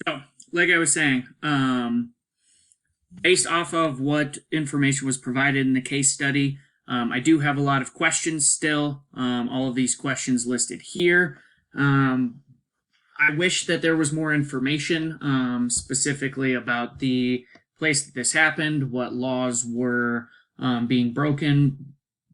So, like I was saying, based off of what information was provided in the case study, I do have a lot of questions still. All of these questions listed here. I wish that there was more information, specifically about the place that this happened, what laws were being broken.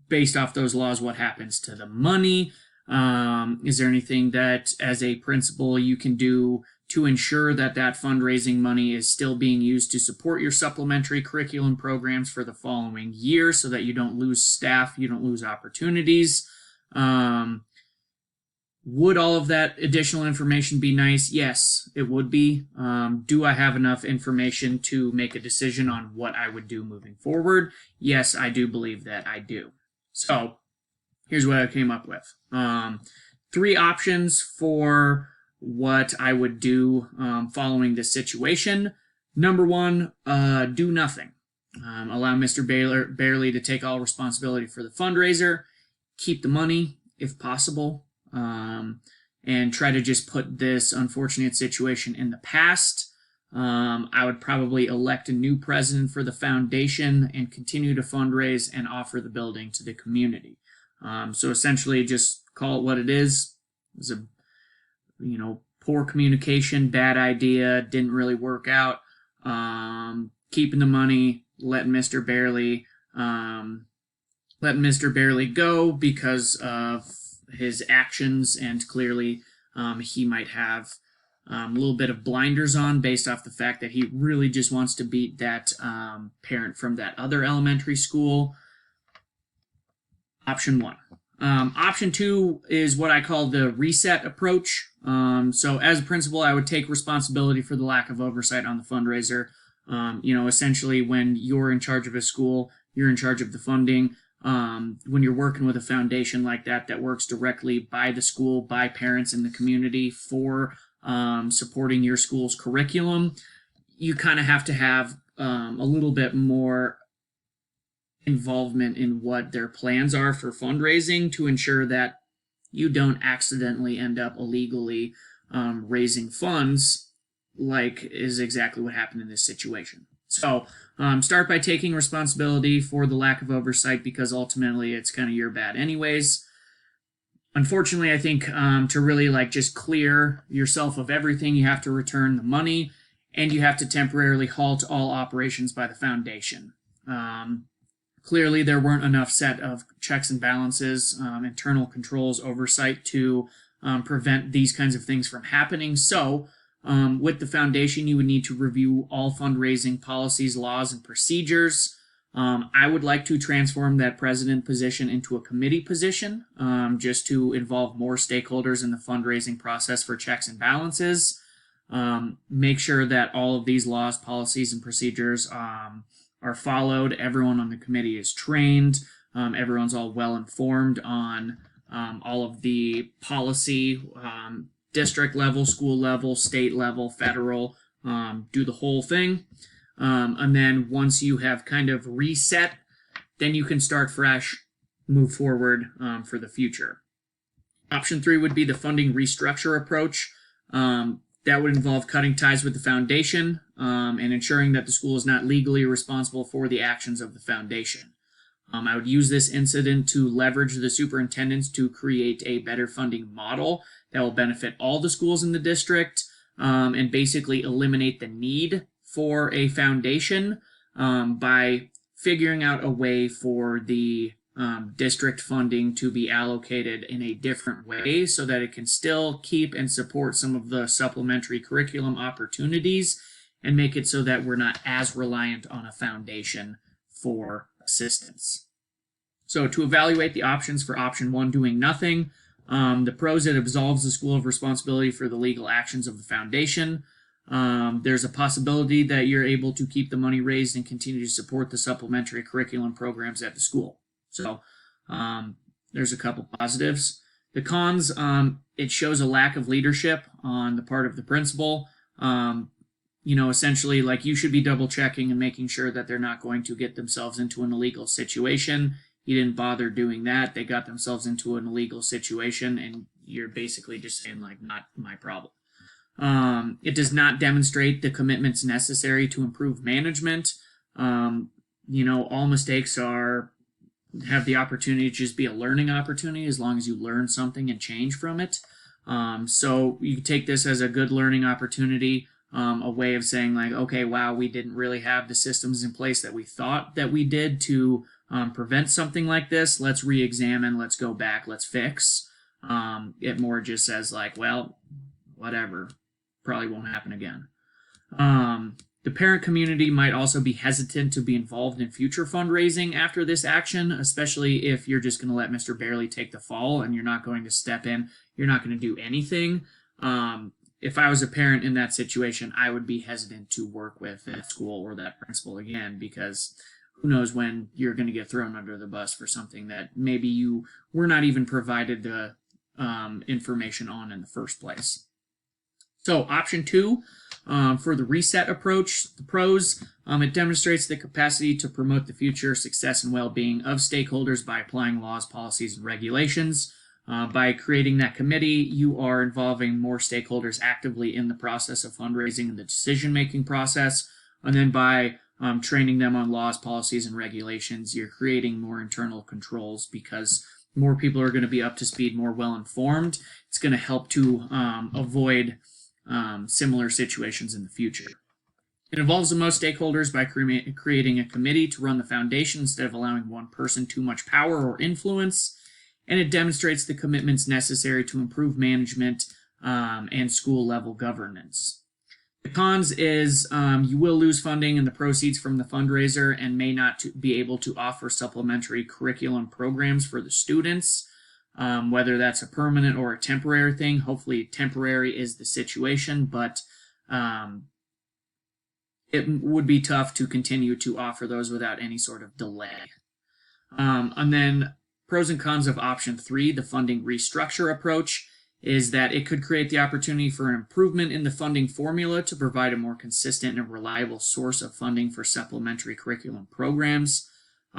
Based off those laws, what happens to the money? Is there anything that, as a principal, you can do to ensure that that fundraising money is still being used to support your supplementary curriculum programs for the following year so that you don't lose staff, you don't lose opportunities? Would all of that additional information be nice? Yes, it would be. Do I have enough information to make a decision on what I would do moving forward? Yes, I do believe that I do. So here's what I came up with. 3 options for what I would do following this situation. Number 1, do nothing. Allow Mr. Bailey to take all responsibility for the fundraiser, keep the money if possible, and try to just put this unfortunate situation in the past. I would probably elect a new president for the foundation and continue to fundraise and offer the building to the community. So essentially just call it what it is. It was a, poor communication, bad idea, didn't really work out. Keeping the money, letting Mr. Barely go because of his actions, and clearly he might have a little bit of blinders on based off the fact that he really just wants to beat that parent from that other elementary school. Option 1. Option 2 is what I call the reset approach. So as a principal, I would take responsibility for the lack of oversight on the fundraiser. Essentially when you're in charge of a school, you're in charge of the funding. When you're working with a foundation like that works directly by the school, by parents in the community for supporting your school's curriculum, you kind of have to have a little bit more involvement in what their plans are for fundraising to ensure that you don't accidentally end up illegally raising funds, like is exactly what happened in this situation. So start by taking responsibility for the lack of oversight, because ultimately it's kind of your bad anyways. Unfortunately, I think to really just clear yourself of everything, you have to return the money, and you have to temporarily halt all operations by the foundation. Clearly, there weren't enough set of checks and balances, internal controls, oversight to prevent these kinds of things from happening. So with the foundation, you would need to review all fundraising policies, laws, and procedures. I would like to transform that president position into a committee position, just to involve more stakeholders in the fundraising process for checks and balances. Make sure that all of these laws, policies, and procedures are followed. Everyone on the committee is trained. Everyone's all well informed on all of the policy, district level, school level, state level, federal, do the whole thing. And then once you have kind of reset, then you can start fresh, move forward for the future. Option 3 would be the funding restructure approach. That would involve cutting ties with the foundation and ensuring that the school is not legally responsible for the actions of the foundation. I would use this incident to leverage the superintendents to create a better funding model that will benefit all the schools in the district, and basically eliminate the need for a foundation by figuring out a way for the district funding to be allocated in a different way so that it can still keep and support some of the supplementary curriculum opportunities, and make it so that we're not as reliant on a foundation for assistance. So to evaluate the options for option 1, doing nothing, the pros: it absolves the school of responsibility for the legal actions of the foundation. There's a possibility that you're able to keep the money raised and continue to support the supplementary curriculum programs at the school. So there's a couple positives. The cons: it shows a lack of leadership on the part of the principal. Essentially, you should be double checking and making sure that they're not going to get themselves into an illegal situation. He didn't bother doing that. They got themselves into an illegal situation, and you're basically just saying, not my problem. It does not demonstrate the commitments necessary to improve management. All mistakes have the opportunity to just be a learning opportunity as long as you learn something and change from it. So you take this as a good learning opportunity, a way of saying like, okay, wow, we didn't really have the systems in place that we thought that we did to prevent something like this. Let's re-examine, let's go back, let's fix. It more just says like, well, whatever, probably won't happen again. The parent community might also be hesitant to be involved in future fundraising after this action, especially if you're just going to let Mr. Barely take the fall and you're not going to step in, you're not going to do anything. If I was a parent in that situation, I would be hesitant to work with that school or that principal again, because who knows when you're going to get thrown under the bus for something that maybe you were not even provided the information on in the first place. So option 2, for the reset approach, the pros, it demonstrates the capacity to promote the future success and well-being of stakeholders by applying laws, policies, and regulations. By creating that committee, you are involving more stakeholders actively in the process of fundraising and the decision-making process. And then by training them on laws, policies, and regulations, you're creating more internal controls because more people are going to be up to speed, more well-informed. It's going to help to avoid similar situations in the future. It involves the most stakeholders by creating a committee to run the foundation instead of allowing one person too much power or influence, and it demonstrates the commitments necessary to improve management and school-level governance. The cons is you will lose funding and the proceeds from the fundraiser and may not be able to offer supplementary curriculum programs for the students. Whether that's a permanent or a temporary thing. Hopefully temporary is the situation, but it would be tough to continue to offer those without any sort of delay. And then pros and cons of option 3, the funding restructure approach, is that it could create the opportunity for an improvement in the funding formula to provide a more consistent and reliable source of funding for supplementary curriculum programs.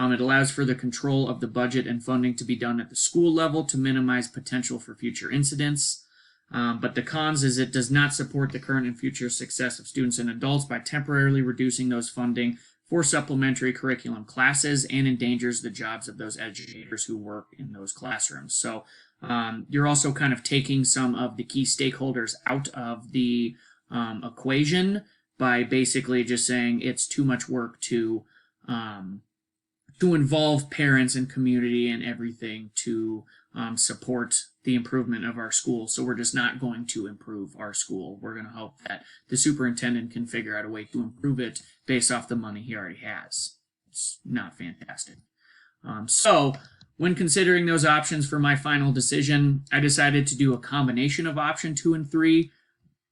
It allows for the control of the budget and funding to be done at the school level to minimize potential for future incidents. But the cons is it does not support the current and future success of students and adults by temporarily reducing those funding for supplementary curriculum classes and endangers the jobs of those educators who work in those classrooms. So you're also kind of taking some of the key stakeholders out of the equation by basically just saying it's too much work to involve parents and community and everything to support the improvement of our school. So we're just not going to improve our school. We're going to hope that the superintendent can figure out a way to improve it based off the money he already has. It's not fantastic. So when considering those options for my final decision, I decided to do a combination of option 2 and 3,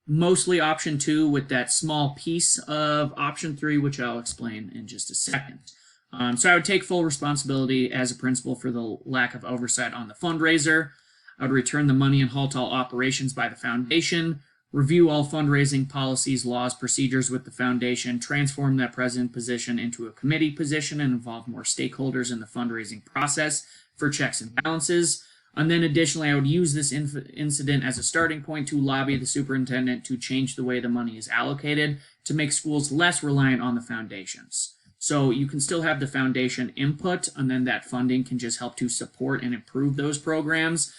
mostly option 2 with that small piece of option 3, which I'll explain in just a second. So I would take full responsibility as a principal for the lack of oversight on the fundraiser. I would return the money and halt all operations by the foundation, review all fundraising policies, laws, procedures with the foundation, transform that president position into a committee position and involve more stakeholders in the fundraising process for checks and balances. And then additionally, I would use this incident as a starting point to lobby the superintendent to change the way the money is allocated to make schools less reliant on the foundations. So you can still have the foundation input, and then that funding can just help to support and improve those programs,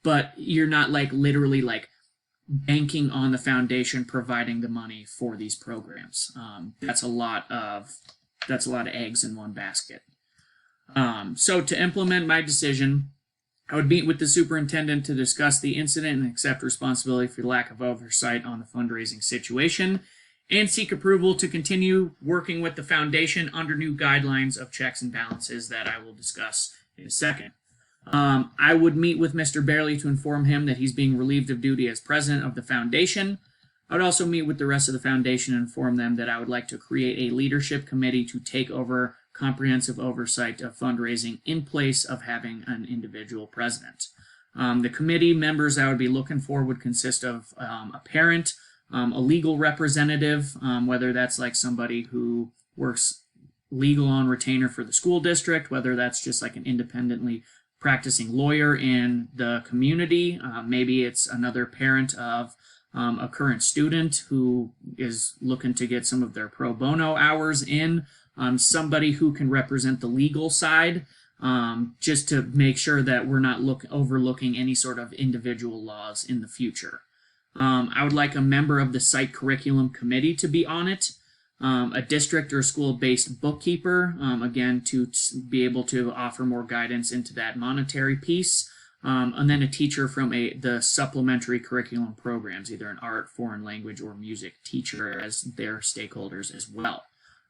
but you're not like literally like banking on the foundation providing the money for these programs. That's a lot of eggs in one basket. So to implement my decision, I would meet with the superintendent to discuss the incident and accept responsibility for the lack of oversight on the fundraising situation, and seek approval to continue working with the foundation under new guidelines of checks and balances that I will discuss in a second. I would meet with Mr. Barely to inform him that he's being relieved of duty as president of the foundation. I would also meet with the rest of the foundation and inform them that I would like to create a leadership committee to take over comprehensive oversight of fundraising in place of having an individual president. The committee members I would be looking for would consist of a parent, a legal representative, whether that's like somebody who works legal on retainer for the school district, whether that's just like an independently practicing lawyer in the community. Maybe it's another parent of a current student who is looking to get some of their pro bono hours in, somebody who can represent the legal side, just to make sure that we're not overlooking any sort of individual laws in the future. I would like a member of the site curriculum committee to be on it, a district or school-based bookkeeper, again, to be able to offer more guidance into that monetary piece, and then a teacher from the supplementary curriculum programs, either an art, foreign language, or music teacher as their stakeholders as well.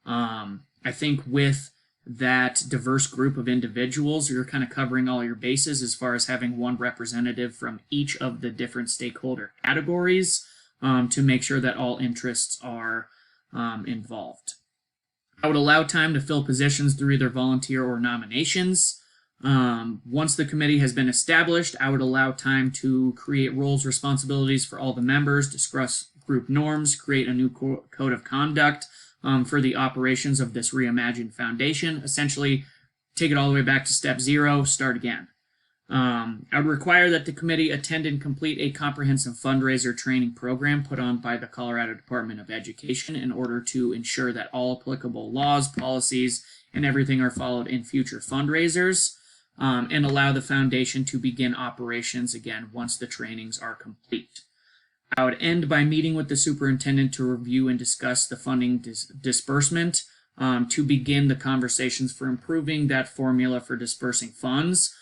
I think with that diverse group of individuals, you're kind of covering all your bases as far as having one representative from each of the different stakeholder categories, to make sure that all interests are involved. I would allow time to fill positions through either volunteer or nominations. Once the committee has been established, I would allow time to create roles, responsibilities for all the members, discuss group norms, create a new code of conduct for the operations of this reimagined foundation. Essentially, take it all the way back to step 0, start again. I would require that the committee attend and complete a comprehensive fundraiser training program put on by the Colorado Department of Education in order to ensure that all applicable laws, policies, and everything are followed in future fundraisers, and allow the foundation to begin operations again once the trainings are complete. I would end by meeting with the superintendent to review and discuss the funding disbursement, to begin the conversations for improving that formula for dispersing funds,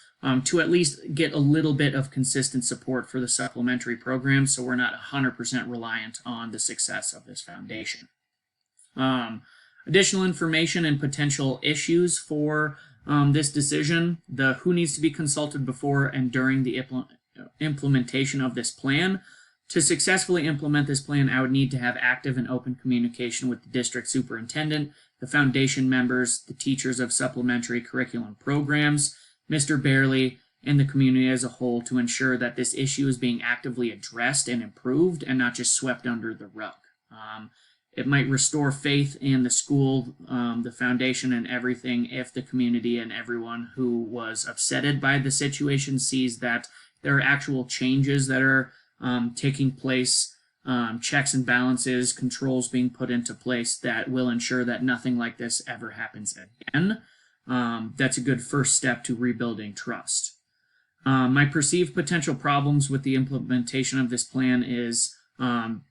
to at least get a little bit of consistent support for the supplementary program so we're not 100% reliant on the success of this foundation. Additional information and potential issues for this decision: who needs to be consulted before and during the implementation of this plan. To successfully implement this plan, I would need to have active and open communication with the district superintendent, the foundation members, the teachers of supplementary curriculum programs, Mr. Bailey, and the community as a whole to ensure that this issue is being actively addressed and improved and not just swept under the rug. It might restore faith in the school, the foundation, and everything if the community and everyone who was upsetted by the situation sees that there are actual changes that are taking place, checks and balances, controls being put into place that will ensure that nothing like this ever happens again. That's a good first step to rebuilding trust. My perceived potential problems with the implementation of this plan is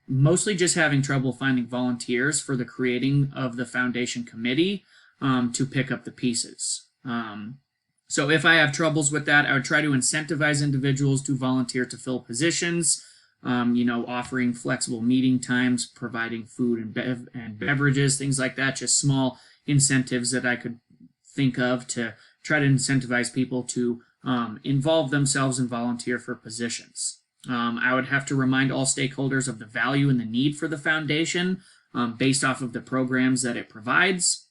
mostly just having trouble finding volunteers for the creating of the foundation committee to pick up the pieces. So if I have troubles with that, I would try to incentivize individuals to volunteer to fill positions, offering flexible meeting times, providing food and beverages, things like that, just small incentives that I could think of to try to incentivize people to involve themselves and volunteer for positions. I would have to remind all stakeholders of the value and the need for the foundation based off of the programs that it provides.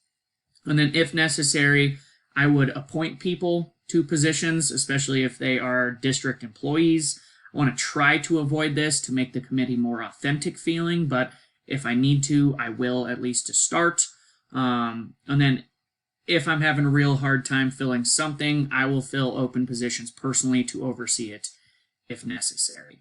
And then if necessary, I would appoint people to positions, especially if they are district employees. I want to try to avoid this to make the committee more authentic feeling, but if I need to, I will, at least to start. And then if I'm having a real hard time filling something, I will fill open positions personally to oversee it if necessary.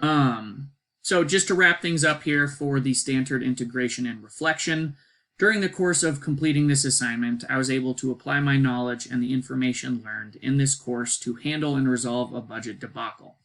So just to wrap things up here for the standard integration and reflection, during the course of completing this assignment, I was able to apply my knowledge and the information learned in this course to handle and resolve a budget debacle.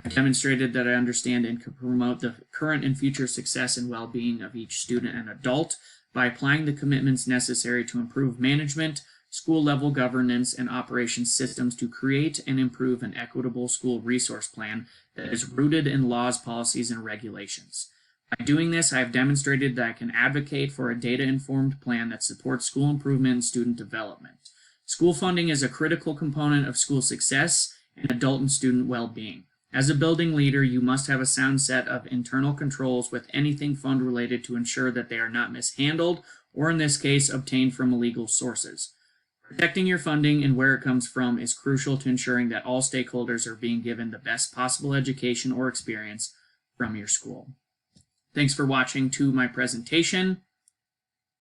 I demonstrated that I understand and can promote the current and future success and well-being of each student and adult by applying the commitments necessary to improve management, school-level governance, and operations systems to create and improve an equitable school resource plan that is rooted in laws, policies, and regulations. By doing this, I have demonstrated that I can advocate for a data-informed plan that supports school improvement and student development. School funding is a critical component of school success and adult and student well-being. As a building leader, you must have a sound set of internal controls with anything fund-related to ensure that they are not mishandled or, in this case, obtained from illegal sources. Protecting your funding and where it comes from is crucial to ensuring that all stakeholders are being given the best possible education or experience from your school. Thanks for watching my presentation.